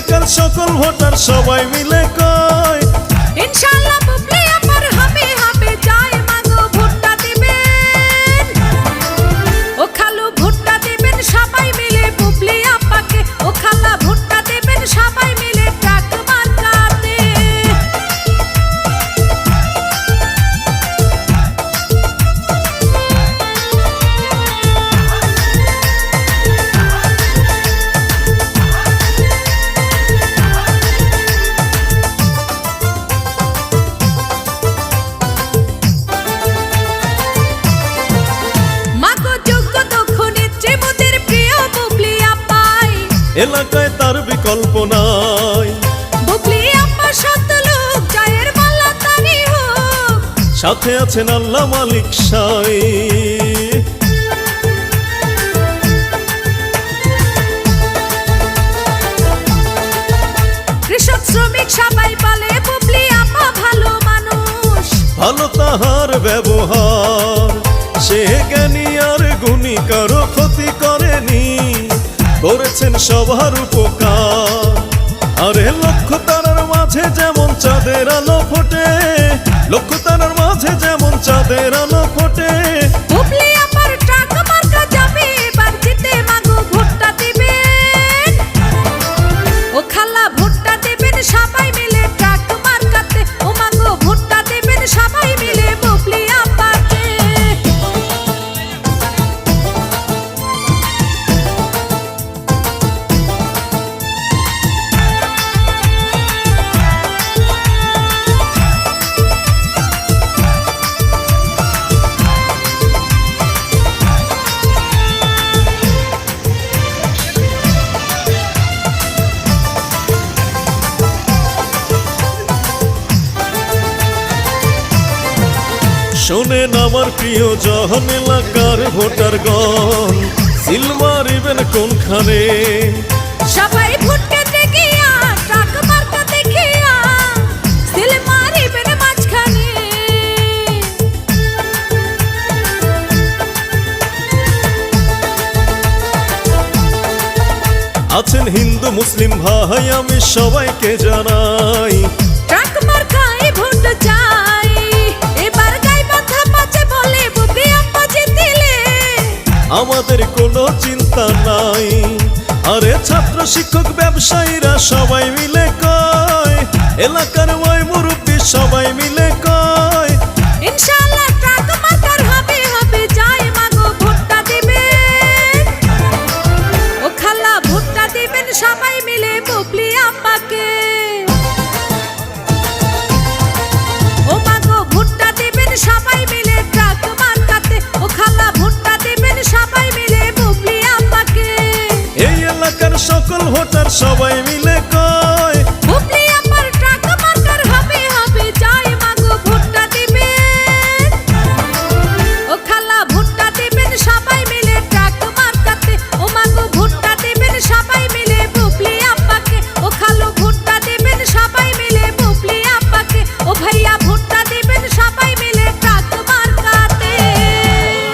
এলাকার সকল ভোটার সবাই মিলে কয় ইনশাআল্লাহ বুবলি আপার হবে হবে যায় মাগো ভোটটা দিবেন ও খালু ভোটটা দিবেন সবাই মিলে বুবলি আপাকে ও খালা ভোটটা দিবেন সবাই মিলে ট্রাক মার্কাতে এলাকায় তার বিকল্প নাই বুবলি আপা সত লোক জয়ের মালা তারি হোক সাথে আছেন আল্লাহ মালিক সাই কৃষক শ্রমিক সবাই বলে বুবলি আপা ভালো মানুষ ভালো তাহার ব্যবহার সে জ্ঞানী আর গুণী কারো ক্ষতি করেনি করেছেন সবার উপকার আরে লক্ষ্য তারার মাঝে যেমন চাঁদের আলো ফোটে লক্ষ্য তারার মাঝে যেমন চাঁদের আলো ফোটে বুবলি আপার ট্রাক মার্কা যাবে এবার জিতে মাগো ভোটটা দিবেন ও খালা ভোটটা দিবেন সবাই মিলে ট্রাক মার্কাতে ও মাগো ভোটটা দিবেন সবাই মিলে বুবলি আপাকে শোনেন আমার প্রিয় জহন এলাকার ভোটারগণ সিল মারিবেন কোনখানে সবাই ভোটকে দেখিয়া ট্রাক মার্কা দেখিয়া সিল মারিবেন মাঝখানে আছেন হিন্দু মুসলিম ভাই আমি সবাইকে জানাই ট্রাক মার্কায় ভোট চাই এবার গাই বাঁধা পাচ্ছে বলে বুবলি আপা জিতিলে আমাদের কোনো চিন্তা নাই আরে ছাত্র শিক্ষক ব্যবসায়ীরা সবাই মিলে কয় এলাকার ওই মুরব্বী সবাই মিলে কয় ইনশাআল্লাহ ট্রাক মার্কার হবে হবে যায় মাগো ভোটটা দিবেন ও খালা ভোটটা দিবেন সবাই মিলে বুবলি আপাকে ও মাগো ভোটটা দিবেন সবাই মিলে ট্রাক মার্কাতে ও খালা ভোটটা দিবেন সবাই মিলে বুবলি আপাকে এই এলাকার সকল ভোটার সবাই মিলে